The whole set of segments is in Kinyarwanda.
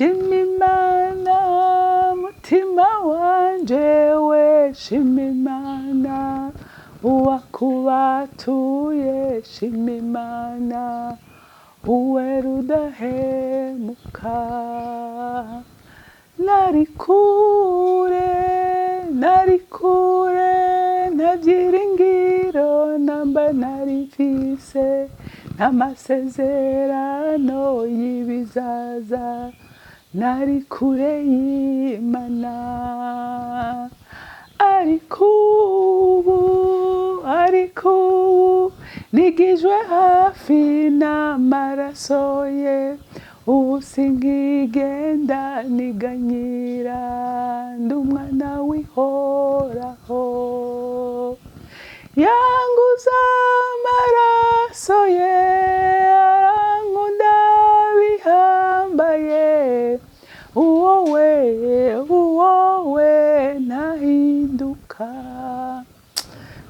shima Imana mutima wanje we shima Imana uwakubatuye shima Imana uwera udahemuka nari kure nta byiringiro namba nari mfise n'amasezerano y'ibizaza nari kure y'Imana ariko ubu nigijwe hafi n'amaraso ye ubu sinkigenda niganyira ndi umwana w'ihoraho yanguza amaraso ye arankunda bihambaye uwowe ntahinduka.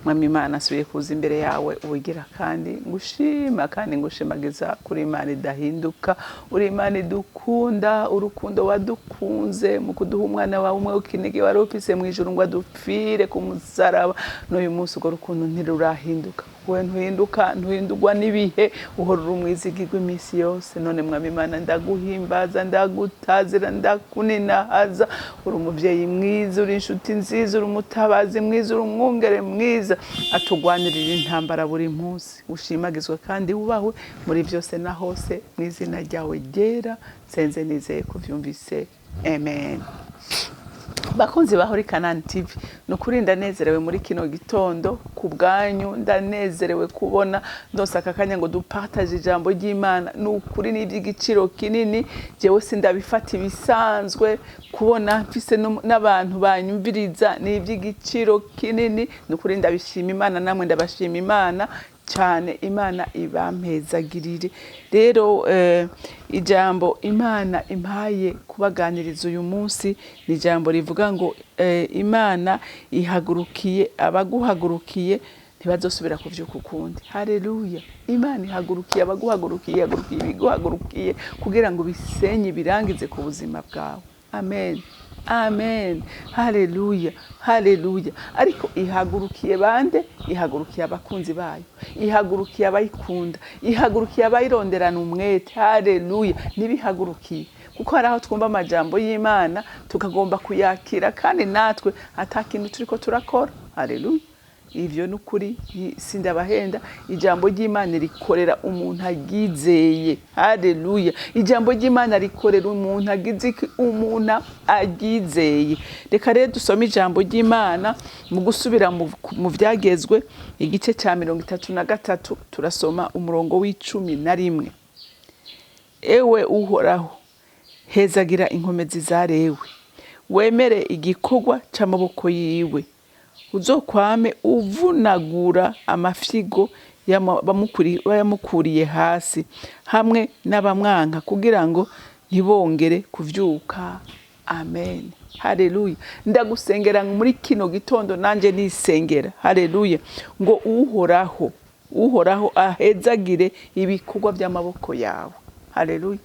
Mwami Imana asubiye kuza imbere yawe ubugira kandi ngushima kandi ngushimagiza kuri Imana idahinduka, uri Imana idukunda, urukundo wadukunze mu kuduha umwana wawe umwe w'ikinege wari ufise mu ijuru ngo adupfire ku musaraba, n'uyu munsi urwo rukundo ntirurahinduka. Wowe ntuhindurwa n'ibihe, uhora uri umwizigirwa iminsi yose. None Mwami Imana ndaguhimbaza, ndagutazira, ndakuninahaza. Uri umuvyeyi mwiza, uri inshuti nziza, uri umutabazi mwiza, uri umwungere mwiza atugwanirira intambara buri munsi. Ushimagizwe kandi wubahwe muri byose na hose, mu izina ryawe ryera senze nizeye kuvyumvise, amen. Bakunzi bahori CANAAN TV, nukuri ndanezerewe muri kino gitondo ku bwanyu, ndanezerewe kubona ndosaka kanya ngo dupartage ijambo ry'Imana. Nukuri n'iby'igiciro kinini, jewe sindabifata ibisanzwe, kubona mfise n'abantu banyumviriza n'iby'igiciro kinini. Nukuri ndabishima Imana, namwe ndabashima Imana cyane. Imana ibampezagirire. Rero ijambo Imana impaye kubaganiriza uyu munsi ni ijambo rivuga ngo Imana ihagurukiye abaguhagurukiye ntibazosubira kuvyuka ukundi. Haleluya. Imana ihagurukiye abaguhagurukiye, ihagurukiye ibiguhagurukiye kugira ngo bisenye birangize ku buzima bwawe. Amen. Amen. Haleluya. Haleluya. Ariko ihagurukiye bande? Ihagurukiye abakunzi bayo, ihagurukiye abayikunda, ihagurukiye abayironderana umwete. Haleluya. Nibihagurukiye kuko hari aho twumva amajambo y'Imana tukagomba kuyakira kandi natwe atakintu turiko turakora. Haleluya. Ivyo nukuri sindabahenda, ijambo ry'Imana rikorera umuntu agizeye. Haleluya. Ijambo ry'Imana rikorera umuntu agizeye. Reka rero dusome ijambo ry'Imana mu gusubira mu vyagezwe igice cya 33 turasoma umurongo w'11. Ewe uhoraho, hezagira inkomezi zarewe, wemere igikorwa c'amaboko yiwe, uzokwame uvunagura amafyigo yamukuriye hasi hamwe n'abamwanka kugira ngo ntibongere kuvyuka. Amen. Haleluya. Ndagusengera muri kino gitondo nanje nisengera. Haleluya. Ngo uhoraho ahezagire ibikorwa by'amaboko yawe. Haleluya.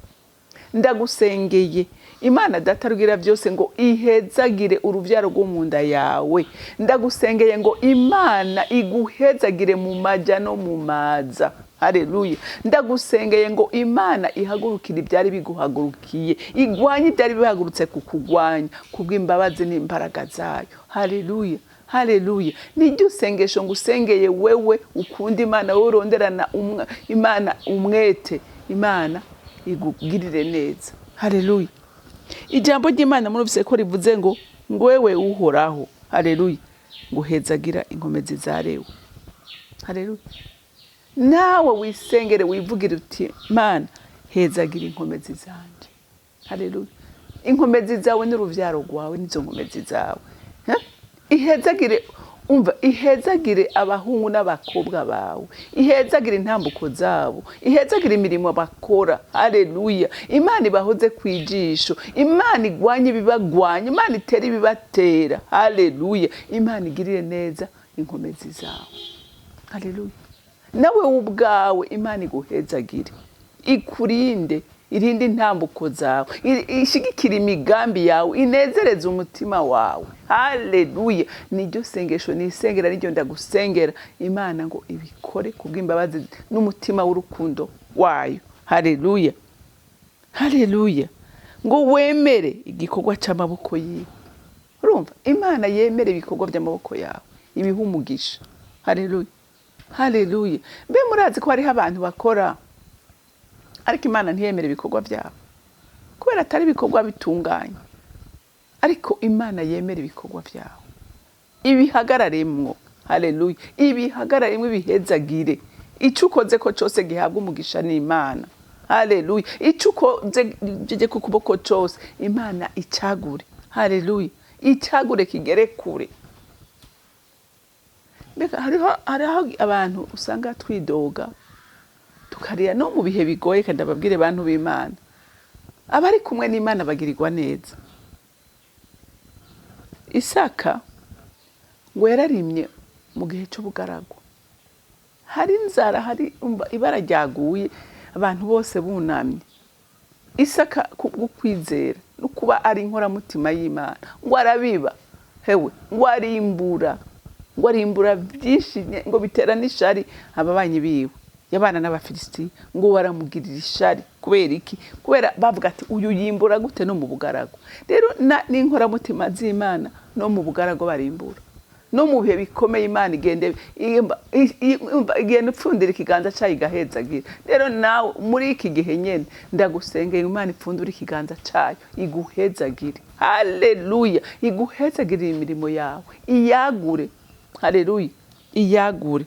Ndagusengeye Imana data rugira byose ngo ihezagire uruvyaro rwo mu nda yawe. Ndagusengeye ngo Imana iguhezagire mu maja no mu maza. Haleluya. Ndagusengeye ngo Imana ihagurukire ibyari biguhagurukiye, igwanye ibyari bihagurutse kukugwanya kubw'imbabazi n'imbaraga zayo. Haleluya. Haleluya. Nijye usengesho ngusengeye wewe ukunda Imana, wowe uronderana Imana umwete, Imana igugirire neza. Haleluya. Ijambo ry'Imana muruvise ko rivuze ngo wewe uhoraho. Haleluya. Nguhezagira inkomezi zarewe. Haleluya. Nawe wisengere wivugire uti Mana hezagira inkomezi zanje. Haleluya. Inkomezi zawe n'uruvyaro rwawe nizo nkomezi zawe. Ihezagire, umva, ihezagire abahungu n'abakobwa bawe, ihezagire intambuko zabo, ihezagire imirimo bakora. Haleluya. Imana ibahoze kwijisho, Imana igwanye ibibagwanya, Imana itera ibibatera. Haleluya. Imana igirire neza inkomezi zawe. Haleluya. Nawe ubwawe Imana iguhezagire, ikurinde, irinde intambuko zawe, ishigikira imigambi yawe, inezereze umutima wawe. Haleluya. Niryo sengesho nisengera, niryo ndagusengera Imana ngo ibikore kubw'imbabazi n'umutima w'urukundo wayo. Haleluya. Haleluya. Ngo wemere igikorwa c'amaboko yiwe. Urumva, Imana yemere ibikorwa by'amaboko yawe, ibiha umugisha. Haleluya. Haleluya. Mbe murazi ko hariho abantu bakora ariko Imana ntiyemere ibikorwa byabo kubera atari ibikorwa bitunganye, ariko Imana yemera ibikorwa byabo, ibihagararemwo. Haleluya. Ibihagararemwo, ibihezagire. Ico ukoze ko cyose gihabwa umugisha n'Imana. Haleluya. Ico ukoze jeje ku kuboko cyose Imana icagure. Haleluya. Icagure kigere kure. Mbega hariho abantu usanga twidoga tukarira no mu bihe bigoye, kandi ababwire abantu b'Imana abari kumwe n'Imana bagirirwa neza. Isaka ngo yararimye mu gihe cy'ubugaragu, hari inzara, hari ibara ryaguye, abantu bose bunamye. Isaka kubwo kwizera no kuba ari inkoramutima y'Imana ngo arabiba, hewe ngo arimbura byinshi, ngo bitera n'ishari ababanyi biwe yabana n'Abafilisiti, ngo baramugirira ishari. Kubera iki? Kubera bavuga ati uyu yimbura gute no mu bugaragu. Rero n'inkoramutima z'Imana no mu bugaragu barimbura, no mu bihe bikomeye Imana igende ipfundira ikiganza cyayo igahezagira. Rero nawe muri iki gihe nyene ndagusengera Imana ipfundura ikiganza cyayo iguhezagire. Haleluya. Iguhezagire imirimo yawe, iyagure. Haleluya. Iyagure.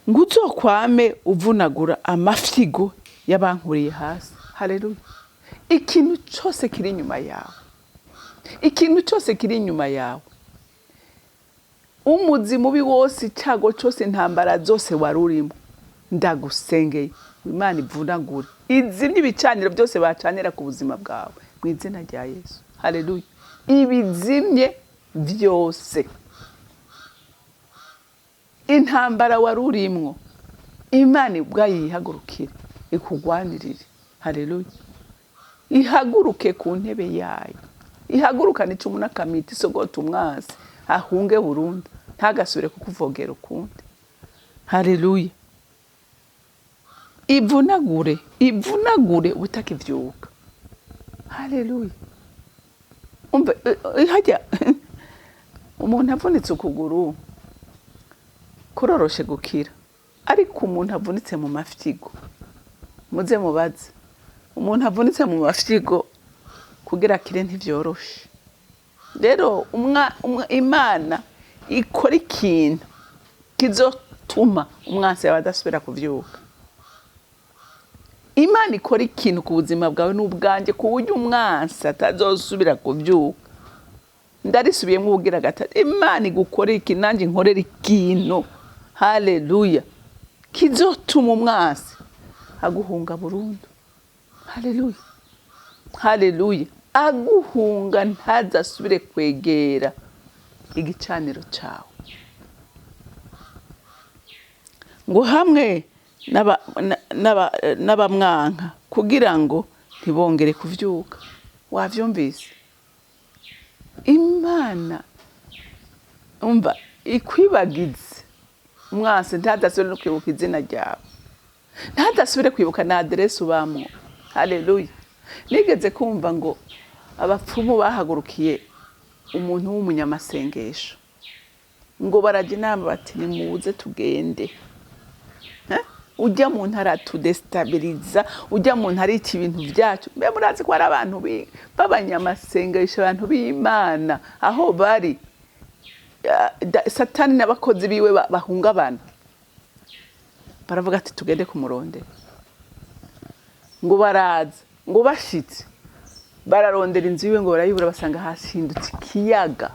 Ngo uzokwame uvunagura amafyigo y'abankuriye hasi. Haleluya. Ikintu cyose kiri inyuma yawe, ikintu cyose kiri inyuma yawe, umuzi mubi wose, icyago cyose, intambara zose warurimo, ndagusengeye Imana ivunagure, izimye ibicaniro byose bacanira ku buzima bwawe mu izina rya Yesu. Haleluya. Ibizimye byose, intambara warurimwo, Imana ubwayo yihagurukire ikugwanirire. Haleluya. Ihaguruke ku ntebe yayo, ihagurukane icumu n'akamita, isogota umwansi ahunge burundu, ntagasubire kukuvogera ukundi. Haleluya. Ivunagure ubutakivyuka. Haleluya. Umbe hajya umuntu avunitse ukuguru kuroroshe gukira, ariko umuntu avunitse mu mafyigo, muze mubaze, umuntu avunitse mu mafyigo kugira kire ntivyoroshe. Rero Imana ikora ikintu kizotuma umwansi yawe adasubira kuvyuka. Imana ikora ikintu ku buzima bwawe n'ubwanje ku buryo umwansi atazosubira kuvyuka. Ndarisubiyemo ubugira gatatu, Imana igukora iki nanje nkorera ikintu. Haleluya. Kizotuma umwansi aguhunga burundu. Haleluya. Haleluya. Aguhunga ntazasubire kwegera igicaniro cyawe. Ngo hamwe n'abamwanka kugira ngo ntibongere kuvyuka. Wavyumvise? Imana umva ikwibagize umwansi ntadasubire no kwibuka izina ryawe, ntadasubire kwibuka na aderesi ubamwo. Haleluya. Nigeze kumva ngo abapfumu bahagurukiye umuntu w'umunyamasengesho, ngo barajya inama bati nimuze tugende. Ujya mu ntara tudestabiliza, ujya mu ntara iki ibintu byacu. Mbe murazi ko ari abantu b'abanyamasengesho, abantu b'Imana, aho bari Satani n'abakozi biwe bahungabana. Baravuga ati tugende kumurondera. Ngo baraza, ngo bashitse bararondera inzu yiwe, ngo barayibura, basanga hasindutse ikiyaga.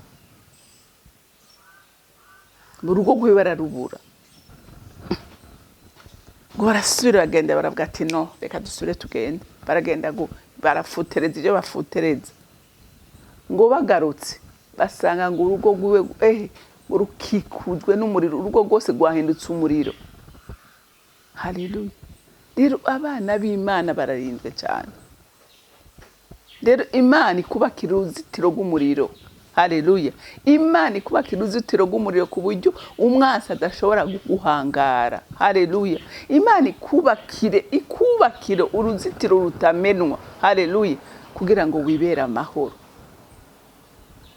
Mu rugo rwiwe bararubura. Ngo barasubira bagenda, baravuga ati no, reka dusubire tugende. Baragenda barafutereza ibyo bafutereza. Ngo bagarutse basanga ngo urugo rwiwe rukikujwe n'umuriro, urugo rwose rwahindutse umuriro. Haleluya. rero abana b'Imana bararinzwe cyane. Rero Imana ikubakira uruzitiro rw'umuriro. Haleluya. Imana ikubakira uruzitiro rw'umuriro ku buryo umwansi adashobora guhangara. Haleluya. Imana ikubakire uruzitiro rutamenwa. Haleluya. Kugira ngo wibere amahoro.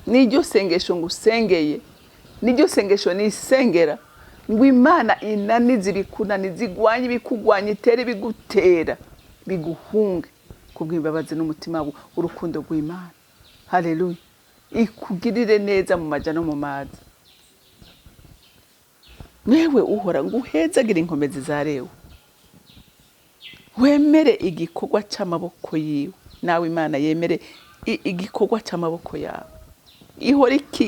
Niryo sengesho ngusengeye, niryo sengesho nisengera, ngo Imana inanize ibikunaniza, igwanye ibikugwanya, itere ibigutera, biguhunge kubw'imbabazi n'umutima urukundo rw'Imana. Haleluya. Ikugirire neza mu maja no mu mazi. Mwewe uhora nguhezagira inkomezi za Lewi, wemere igikorwa c'amaboko yiwe, nawe Imana yemere igikorwa c'amaboko yawe.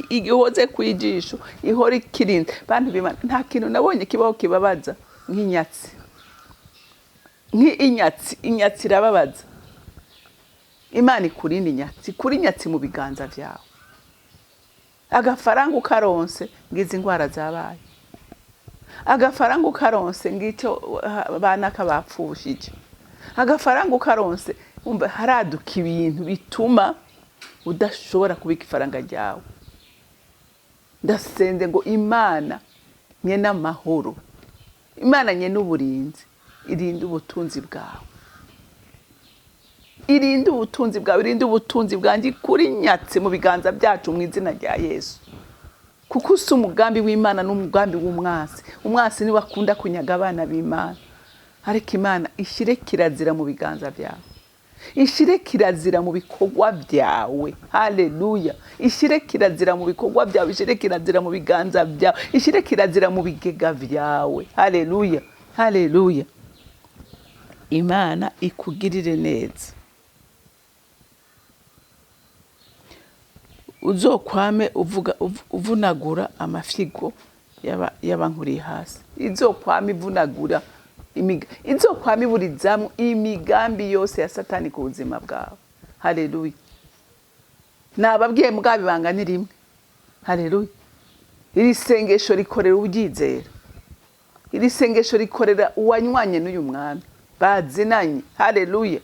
Ihoze kwijisho, ihora ikirinze. Bantu b'Imana, nta kintu nabonye kibaho kibabaza nk'inyatsi. Inyatsi irababaza. Imana ikurinda inyatsi, kuri inyatsi mu biganza vyawe. Agafaranga ukaronse ngizi ingwara zabaye. Agafaranga ukaronse ngicyo bana kabapfushije. Agafaranga ukaronse umva haraduka ibintu bituma udashobora kubika ifaranga ryawe. Ndasenze ngo Imana nyene amahoro, Imana nyene uburinzi, irinde ubutunzi bwawe. Irinde ubutunzi bwawe, irinde ubutunzi bwanjye kuri nyatsi mu biganza byacu mu izina rya Yesu. Kuko usi umugambi w'Imana n'umugambi w'umwasi. Umwasi niwe akunda kunyaga abana b'Imana. Ariko Imana ishire kirazira mu biganza byawe. Ishire kirazira mu bikorwa byawe. Haleluya. Ishire kirazira mu bikorwa byawe, ishire kirazira mu biganza byawe, ishire kirazira mu bigega byawe. Haleluya. Haleluya. Imana ikugirire neza. Uzokwame uvunagura amafigo y'abankuriye hasi. Izokwame ivunagura izokwame iburizamwo imigambi yose ya Satani ku buzima bwawe. Haleluya. Nababwiye mugabe bangana rimwe. Haleluya. Iri sengesho rikorera ubyizera. Iri sengesho rikorera uwanywanye n'uyu mwami. Bazinanye. Haleluya.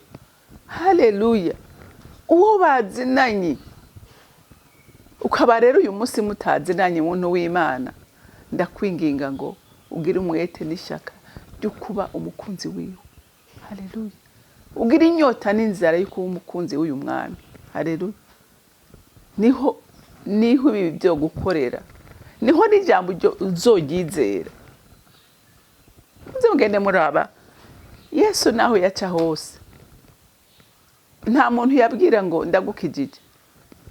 Haleluya. Uwo bazinanye. Ukaba rero uyu munsi mutazinanye muntu w'Imana, ndakwinginga ngo ugire umwete n'ishaka ryo kuba umukunzi wiwe. Haleluya. Ugire inyota n'inzara yo kuba umukunzi w'uyu mwami. Haleluya. Niho ibi byo gukorera. Niho n'ijambo uzoryizera. Mugende muraba. Yesu naho yaca hose. Nta muntu yabwira ngo ndagukijije.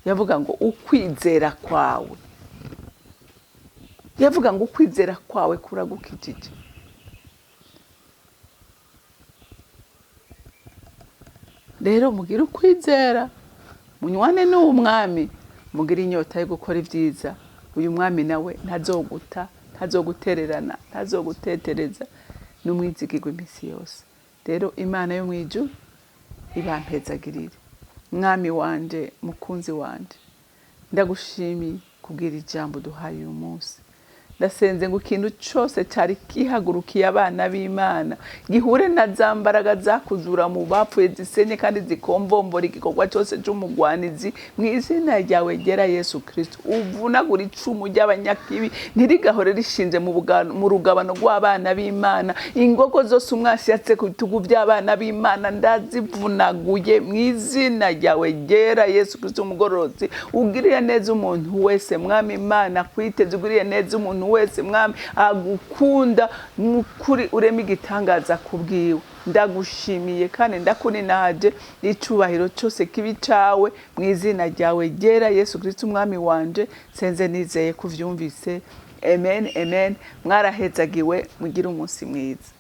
Yavuga ngo ukwizera kwawe. Yavuga ngo ukwizera kwawe kuragukijije. Rero mugire ukwizera, munywane n'umwami, mugire inyota yo gukora ibyiza. Uyu mwami nawe ntazoguta, ntazogutererana, ntazogutetereza, n'umwizigirwe iminsi yose. Rero Imana yo mwijuru ibampezagirire. Mwami wanje, mukunzi wanje, ndagushimiye kubwira ijambo duhaye uyu munsi. Ndasenze ngo ikintu cyose cyari kihagurukiye abana b'Imana gihure na zambaraga zakuzura mu bapfuye zisenye kandi zikombombora igikorwa cyose cy'umugwanizi mu izina ryawe ryera Yesu Kristo. Uvunagura icumu ry'abanyakibi ntirigahore rishinze mu rugabano rw'abana b'Imana. Ingogo zose umwasi yatse ku bitugu by'abana b'Imana ndazivunaguye mu izina ryawe ryera Yesu Kristo umugororotsi. Ugiriye neza umuntu wese mwami Imana kwiteze, ugiriye neza umuntu wese mwami agukunda mukuri ureme igitangaza kubwiwe. Ndagushimiye kandi ndakuninaje icubahiro cyose kibi cawe mu izina ryawe ryera Yesu Kristo umwami wanje. Senze nizeye kuvyumvise. Amen, amen. Mwarahezagiwe, mugire umunsi mwiza.